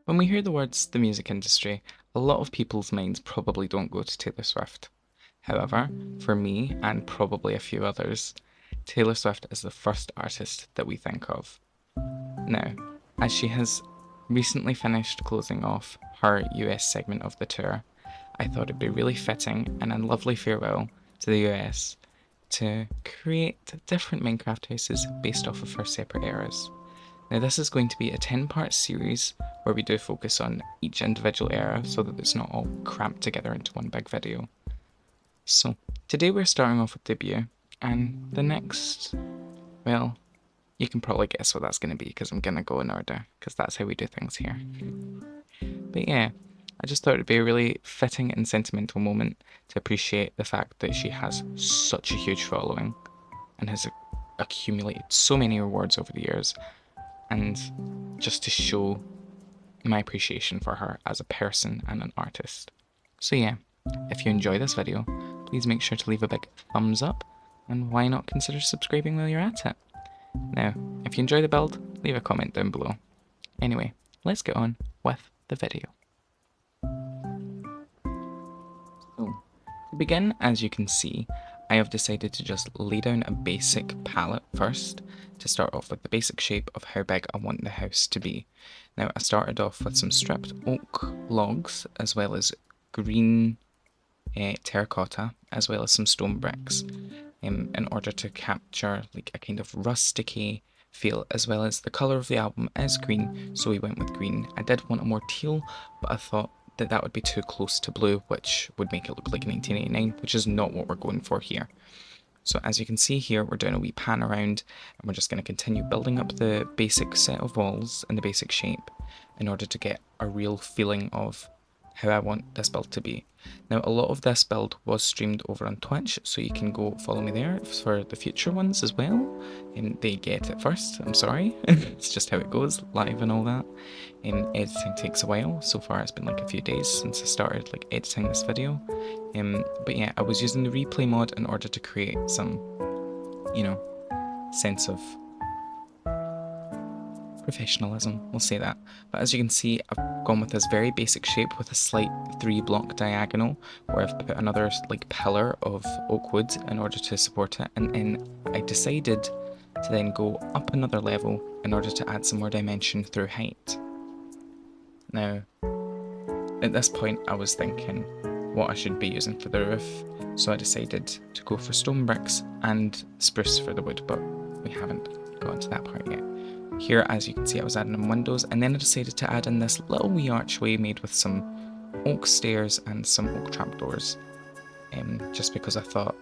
When we hear the words the music industry, a lot of people's minds probably don't go to Taylor Swift. However, for me and probably a few others, Taylor Swift is the first artist that we think of. Now, as she has recently finished closing off her US segment of the tour, I thought it'd be really fitting and a lovely farewell to the US to create different Minecraft houses based off of her separate eras. Now, this is going to be a 10-part series where we do focus on each individual era so that it's not all cramped together into one big video. So, today we're starting off with debut, and the next, well, you can probably guess what that's going to be because I'm going to go in order, because that's how we do things here. But yeah, I just thought it'd be a really fitting and sentimental moment to appreciate the fact that she has such a huge following and has accumulated so many rewards over the years, and just to show my appreciation for her as a person and an artist. So yeah, if you enjoy this video, please make sure to leave a big thumbs up, and why not consider subscribing while you're at it. Now, if you enjoy the build, leave a comment down below. Anyway, let's get on with the video. So, to begin, as you can see, I have decided to just lay down a basic palette first to start off with the basic shape of how big I want the house to be. Now, I started off with some stripped oak logs as well as green terracotta as well as some stone bricks in order to capture like a kind of rusticy feel, as well as the colour of the album is green, so we went with green. I did want a more teal, but I thought that that would be too close to blue, which would make it look like 1989, which is not what we're going for here. So as you can see here, we're doing a wee pan around, and we're just going to continue building up the basic set of walls and the basic shape in order to get a real feeling of how I want this build to be. Now, a lot of this build was streamed over on Twitch, so you can go follow me there for the future ones as well. And they get it first, I'm sorry. It's just how it goes, live and all that. And editing takes a while. So far it's been like a few days since I started like editing this video. But yeah, I was using the replay mod in order to create some, you know, sense of professionalism, we'll say that. But as you can see, I've gone with this very basic shape with a slight 3-block diagonal, where I've put another like pillar of oak wood in order to support it, and then I decided to then go up another level in order to add some more dimension through height. Now, at this point I was thinking what I should be using for the roof, so I decided to go for stone bricks and spruce for the wood, but we haven't gotten to that part yet. Here, as you can see, I was adding in windows, and then I decided to add in this little wee archway made with some oak stairs and some oak trapdoors, just because I thought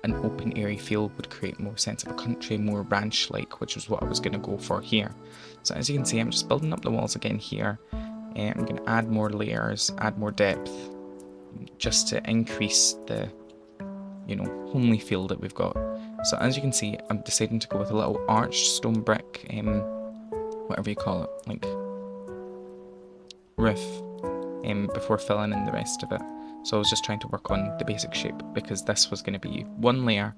an open airy feel would create more sense of a country, more ranch-like, which was what I was going to go for here. So as you can see, I'm just building up the walls again here, and I'm going to add more layers, add more depth, just to increase the, you know, homely feel that we've got. So as you can see, I'm deciding to go with a little arched stone brick, whatever you call it, like roof, before filling in the rest of it. So I was just trying to work on the basic shape, because this was going to be one layer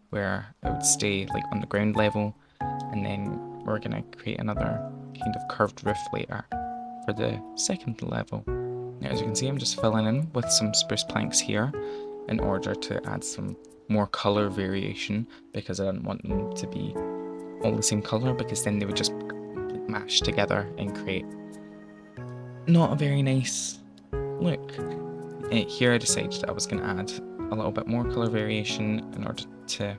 where it would stay like on the ground level, and then we're going to create another kind of curved roof later for the second level. Now as you can see, I'm just filling in with some spruce planks here in order to add some more colour variation, because I didn't want them to be all the same colour, because then they would just mash together and create not a very nice look. Here I decided I was going to add a little bit more colour variation in order to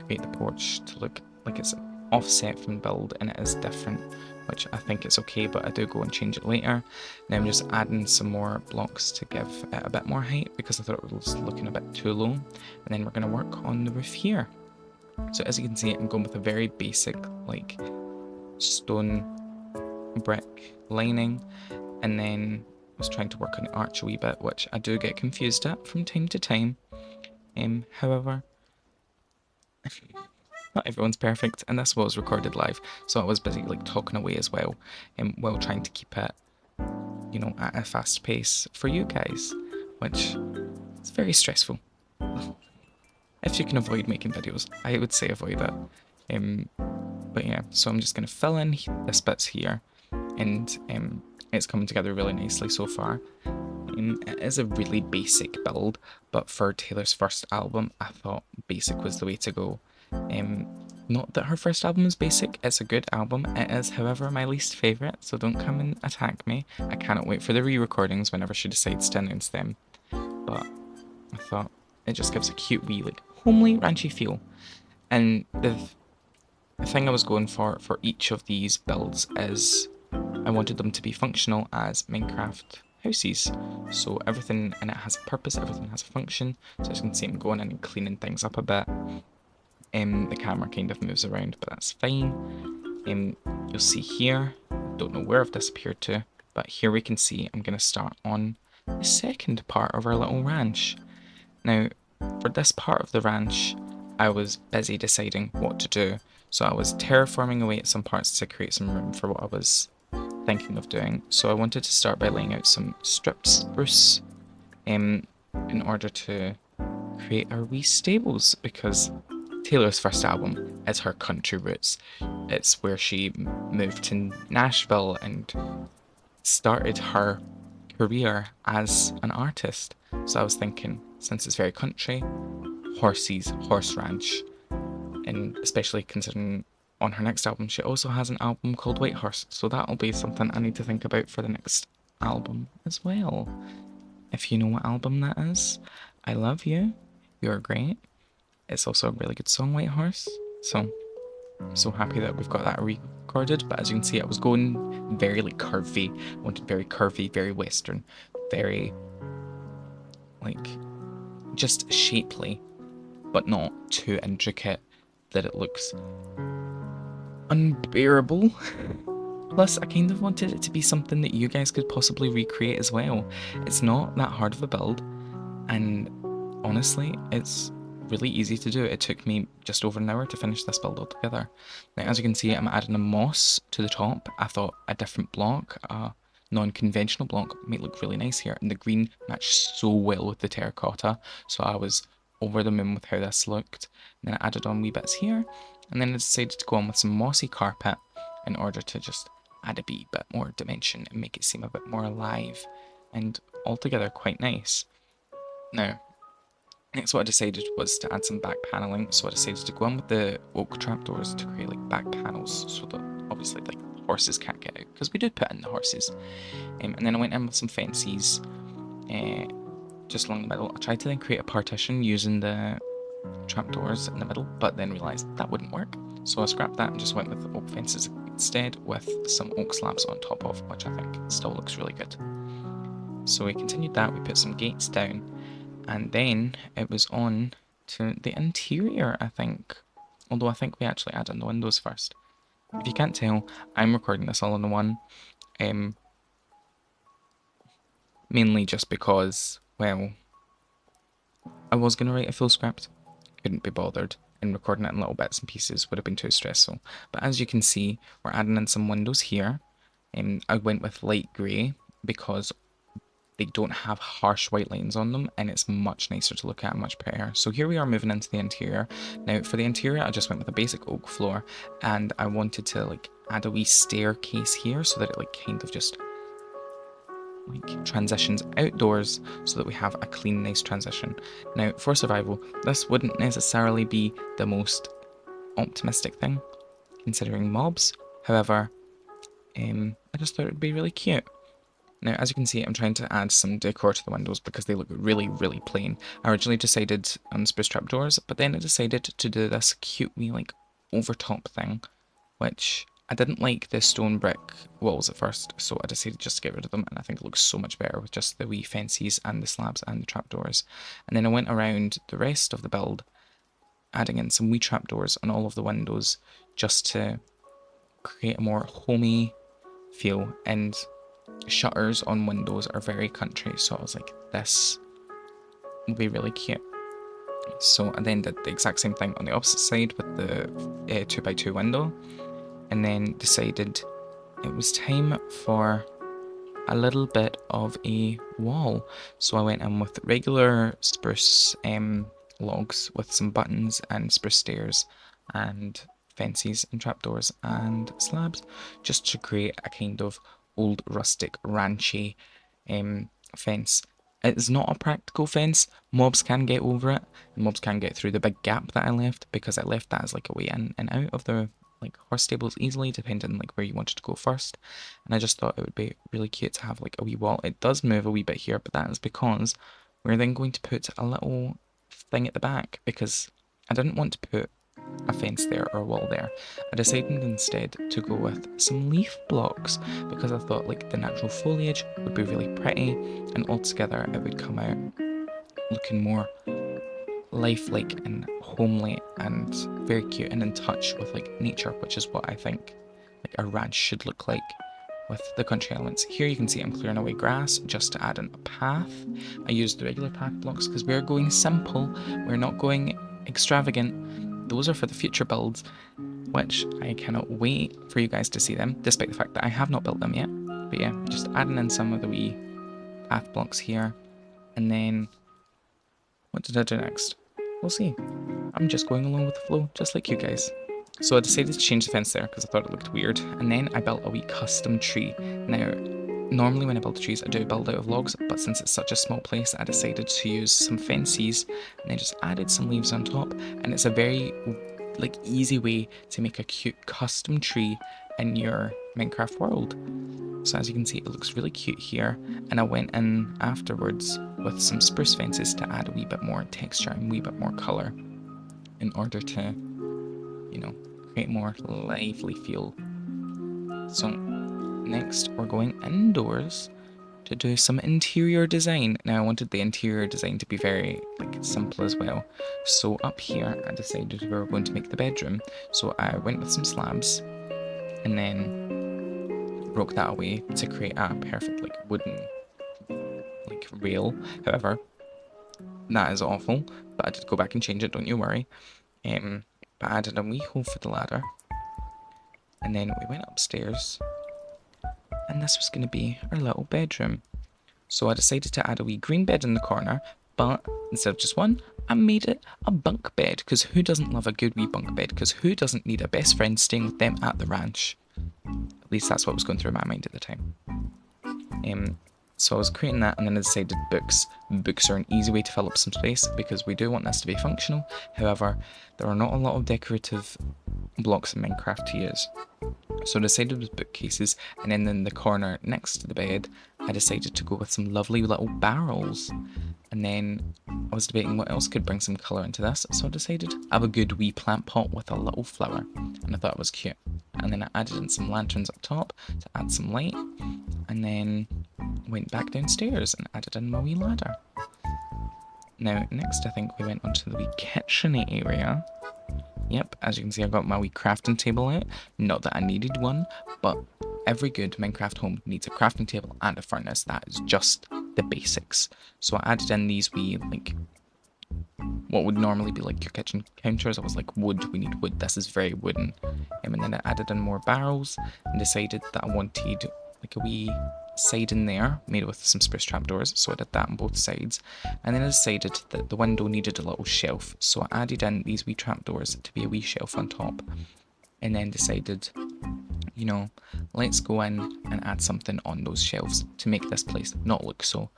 create the porch to look like it's offset from the build, and it is different, which I think it's okay, but I do go and change it later. Now I'm just adding some more blocks to give it a bit more height, because I thought it was looking a bit too low, and then we're going to work on the roof here. So as you can see, I'm going with a very basic like stone brick lining, and then I was trying to work on the arch a wee bit, which I do get confused at from time to time. However, not everyone's perfect, and this was recorded live, so I was busy like talking away as well, while trying to keep it, you know, at a fast pace for you guys, which is very stressful. If you can avoid making videos, I would say avoid it. But yeah, so I'm just going to fill in this bits here, and it's coming together really nicely so far. It is a really basic build, but for Taylor's first album, I thought basic was the way to go. Um, Not that her first album is basic, it's a good album. It is, however, my least favourite, so don't come and attack me. I cannot wait for the re-recordings whenever she decides to announce them. But I thought it just gives a cute wee, like, homely, ranchy feel. And the thing I was going for each of these builds is I wanted them to be functional as Minecraft houses. So everything in it has a purpose, everything has a function. So as you can see, I'm going in and cleaning things up a bit. The camera kind of moves around, but that's fine. You'll see here, don't know where I've disappeared to, but here we can see I'm going to start on the second part of our little ranch. Now, for this part of the ranch, I was busy deciding what to do. So I was terraforming away at some parts to create some room for what I was thinking of doing. So I wanted to start by laying out some stripped spruce in order to create our wee stables, because Taylor's first album is her country roots. It's where she moved to Nashville and started her career as an artist. So I was thinking, since it's very country, horses, horse ranch, and especially considering on her next album she also has an album called White Horse, so that'll be something I need to think about for the next album as well. If you know what album that is, I love you. You're great. It's also a really good song, White Horse. So I'm so happy that we've got that recorded. But as you can see, I was going very like curvy. I wanted very curvy, very western, very like just shapely, but not too intricate that it looks unbearable. Plus, I kind of wanted it to be something that you guys could possibly recreate as well. It's not that hard of a build, and honestly, it's really easy to do. It took me just over an hour to finish this build altogether. Now, as you can see, I'm adding a moss to the top. I thought a different block, a non-conventional block, might look really nice here, and the green matched so well with the terracotta, so I was over the moon with how this looked. And then I added on wee bits here, and then I decided to go on with some mossy carpet in order to just add a wee bit more dimension and make it seem a bit more alive and altogether quite nice. Now, next what I decided was to add some back paneling, so I decided to go on with the oak trapdoors to create like back panels so that obviously like horses can't get out, because we did put in the horses. And then I went in with some fences just along the middle. I tried to then create a partition using the trapdoors in the middle, but then realised that wouldn't work. So I scrapped that and just went with oak fences instead, with some oak slabs on top of, which I think still looks really good. So we continued that, we put some gates down, and then it was on to the interior, I think. Although I think we actually added in the windows first. If you can't tell, I'm recording this all in one. Mainly just because, well, I was going to write a full script, couldn't be bothered, and recording it in little bits and pieces would have been too stressful. But as you can see, we're adding in some windows here. I went with light grey because they don't have harsh white lines on them, and it's much nicer to look at and much prettier. So here we are moving into the interior. Now for the interior, I just went with a basic oak floor, and I wanted to like add a wee staircase here so that it like kind of just like transitions outdoors so that we have a clean, nice transition. Now for survival, this wouldn't necessarily be the most optimistic thing considering mobs. However, I just thought it would be really cute. Now, as you can see, I'm trying to add some decor to the windows because they look really, really plain. I originally decided on spruce trapdoors, but then I decided to do this cute wee, like, overtop thing, which I didn't like the stone brick walls at first, so I decided just to get rid of them, and I think it looks so much better with just the wee fences and the slabs and the trapdoors. And then I went around the rest of the build, adding in some wee trapdoors on all of the windows, just to create a more homey feel, and shutters on windows are very country, so I was like, this will be really cute. So I then did the exact same thing on the opposite side with the 2x2 window, and then decided it was time for a little bit of a wall. So I went in with regular spruce logs with some buttons and spruce stairs and fences and trapdoors and slabs, just to create a kind of old rustic ranchy fence. It's not a practical fence. Mobs can get over it, and mobs can get through the big gap that I left, because I left that as like a way in and out of the like horse stables easily, depending on like where you wanted to go first. And I just thought it would be really cute to have like a wee wall. It does move a wee bit here, but that is because we're then going to put a little thing at the back, because I didn't want to put a fence there or a wall there. I decided instead to go with some leaf blocks, because I thought like the natural foliage would be really pretty, and altogether it would come out looking more lifelike and homely and very cute and in touch with like nature, which is what I think like a ranch should look like with the country elements. Here you can see I'm clearing away grass just to add in a path. I used the regular path blocks because we're going simple, we're not going extravagant. Those are for the future builds, which I cannot wait for you guys to see them, despite the fact that I have not built them yet. But yeah, just adding in some of the wee path blocks here. And then, what did I do next? We'll see. I'm just going along with the flow, just like you guys. So I decided to change the fence there because I thought it looked weird. And then I built a wee custom tree. Now, normally when I build trees, I do build out of logs, but since it's such a small place, I decided to use some fences and then just added some leaves on top. And it's a very like easy way to make a cute custom tree in your Minecraft world. So as you can see, it looks really cute here. And I went in afterwards with some spruce fences to add a wee bit more texture and a wee bit more colour in order to, you know, create more lively feel. So next we're going indoors to do some interior design. Now I wanted the interior design to be very like simple as well. So up here I decided we were going to make the bedroom. So I went with some slabs and then broke that away to create a perfect like wooden like rail. However, that is awful, but I did go back and change it, don't you worry. But I added a wee hole for the ladder, and then we went upstairs, and this was going to be our little bedroom. So I decided to add a wee green bed in the corner, but instead of just one, I made it a bunk bed, because who doesn't love a good wee bunk bed? Because who doesn't need a best friend staying with them at the ranch? At least that's what was going through my mind at the time. So I was creating that, and then I decided books. Books are an easy way to fill up some space because we do want this to be functional. However, there are not a lot of decorative blocks in Minecraft to use. So I decided with bookcases, and then in the corner next to the bed, I decided to go with some lovely little barrels. And then I was debating what else could bring some colour into this, so I decided I have a good wee plant pot with a little flower, and I thought it was cute. And then I added in some lanterns up top to add some light, and then went back downstairs and added in my wee ladder. Now next I think we went onto the wee kitchen area. Yep, as you can see I got my wee crafting table out. Not that I needed one, but every good Minecraft home needs a crafting table and a furnace. That is just the basics. So I added in these wee, like, what would normally be like your kitchen counters. I was like, wood, we need wood, this is very wooden. And then I added in more barrels and decided that I wanted like a wee side in there made with some spruce trapdoors, so I did that on both sides. And then I decided that the window needed a little shelf, so I added in these wee trapdoors to be a wee shelf on top. And then decided, you know, let's go in and add something on those shelves to make this place not look so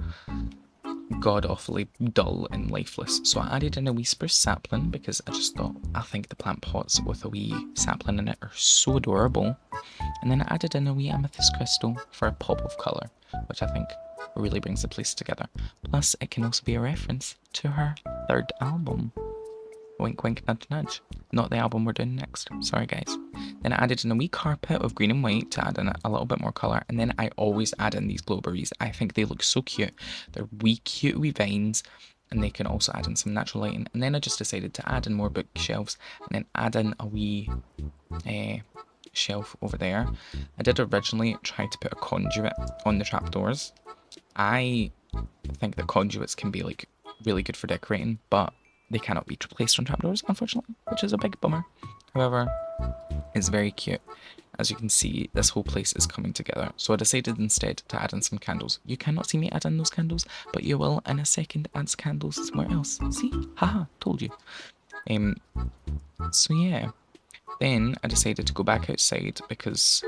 god-awfully dull and lifeless. So I added in a wee spruce sapling because I just thought, I think the plant pots with a wee sapling in it are so adorable. And then I added in a wee amethyst crystal for a pop of colour, which I think really brings the place together. Plus, it can also be a reference to her third album. Wink wink nudge nudge. Not the album we're doing next. Sorry guys. Then I added in a wee carpet of green and white to add in a little bit more colour. And then I always add in these glowberries. I think they look so cute. They're wee cute wee vines. And they can also add in some natural lighting. And then I just decided to add in more bookshelves. And then add in a wee shelf over there. I did originally try to put a conduit on the trapdoors. I think that conduits can be like really good for decorating, but they cannot be placed on trapdoors, unfortunately, which is a big bummer. However, it's very cute. As you can see, this whole place is coming together. So I decided instead to add in some candles. You cannot see me add in those candles, but you will in a second add candles somewhere else. See? Haha, told you. So yeah. Then I decided to go back outside because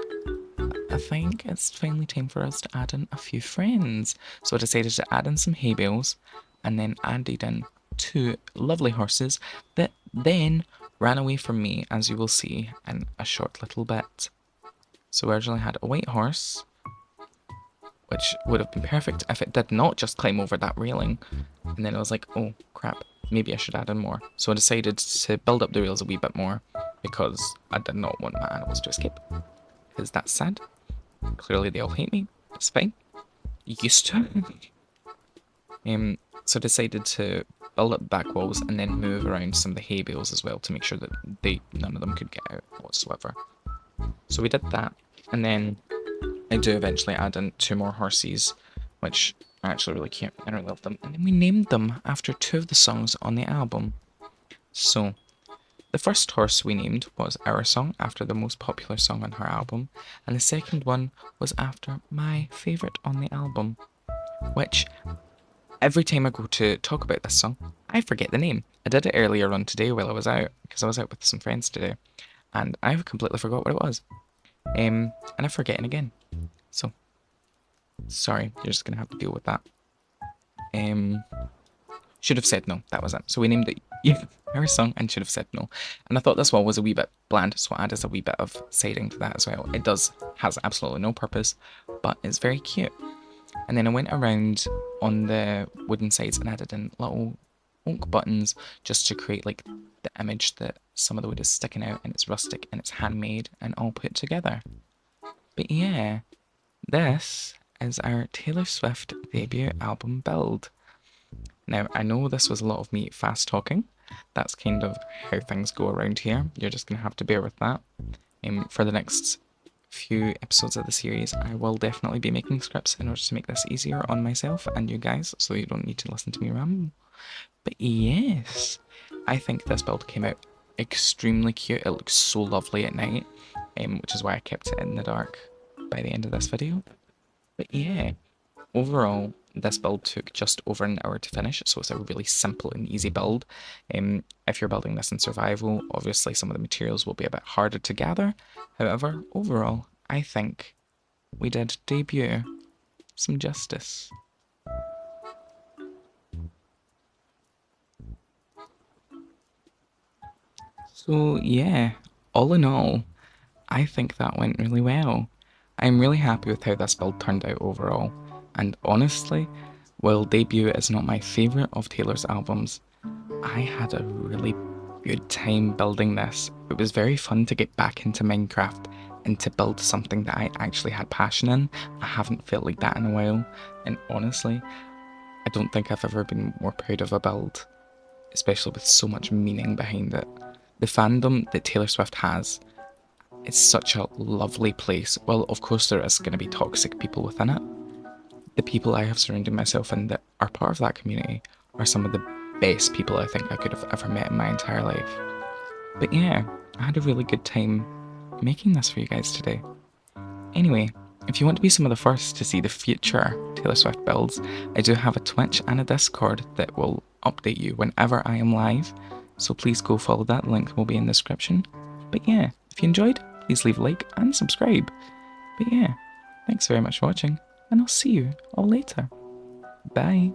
I think it's finally time for us to add in a few friends. So I decided to add in some hay bales and then added in two lovely horses that then ran away from me, as you will see in a short little bit. So we originally had a white horse, which would have been perfect if it did not just climb over that railing. And then I was like, oh crap, maybe I should add in more. So I decided to build up the rails a wee bit more because I did not want my animals to escape. Because that's sad. Clearly they all hate me. It's fine. Used to. So I decided to build up back walls and then move around some of the hay bales as well to make sure that none of them could get out whatsoever. So we did that, and then I do eventually add in two more horses, which are actually really cute. I really love them. And then we named them after two of the songs on the album. So the first horse we named was Our Song, after the most popular song on her album, and the second one was after my favourite on the album, which every time I go to talk about this song, I forget the name. I did it earlier on today while I was out, because I was out with some friends today, and I completely forgot what it was. And I'm forgetting again. So, sorry, you're just going to have to deal with that. Should have said no, that was it. So we named it Our Song and should have said no. And I thought this one was a wee bit bland, so I added a wee bit of siding to that as well. It has absolutely no purpose, but it's very cute. And then I went around on the wooden sides and added in little oak buttons just to create like the image that some of the wood is sticking out and it's rustic and it's handmade and all put together. But yeah, this is our Taylor Swift debut album build. Now, I know this was a lot of me fast talking. That's kind of how things go around here. You're just going to have to bear with that. For the next few episodes of the series, I will definitely be making scripts in order to make this easier on myself and you guys, so you don't need to listen to me ramble. But yes, I think this build came out extremely cute. It looks so lovely at night, which is why I kept it in the dark by the end of this video. But yeah, overall, this build took just over an hour to finish, so it's a really simple and easy build. If you're building this in survival, obviously some of the materials will be a bit harder to gather. However, overall, I think we did debut some justice. So yeah, all in all, I think that went really well. I'm really happy with how this build turned out overall, and honestly, while Debut is not my favourite of Taylor's albums, I had a really good time building this. It was very fun to get back into Minecraft and to build something that I actually had passion in. I haven't felt like that in a while, and honestly, I don't think I've ever been more proud of a build, especially with so much meaning behind it. The fandom that Taylor Swift has, it's such a lovely place. Well, of course there is going to be toxic people within it. The people I have surrounded myself in that are part of that community are some of the best people I think I could have ever met in my entire life. But yeah, I had a really good time making this for you guys today. Anyway, if you want to be some of the first to see the future Taylor Swift builds, I do have a Twitch and a Discord that will update you whenever I am live, so please go follow that, link will be in the description. But yeah, if you enjoyed, please leave a like and subscribe. But yeah, thanks very much for watching, and I'll see you all later. Bye.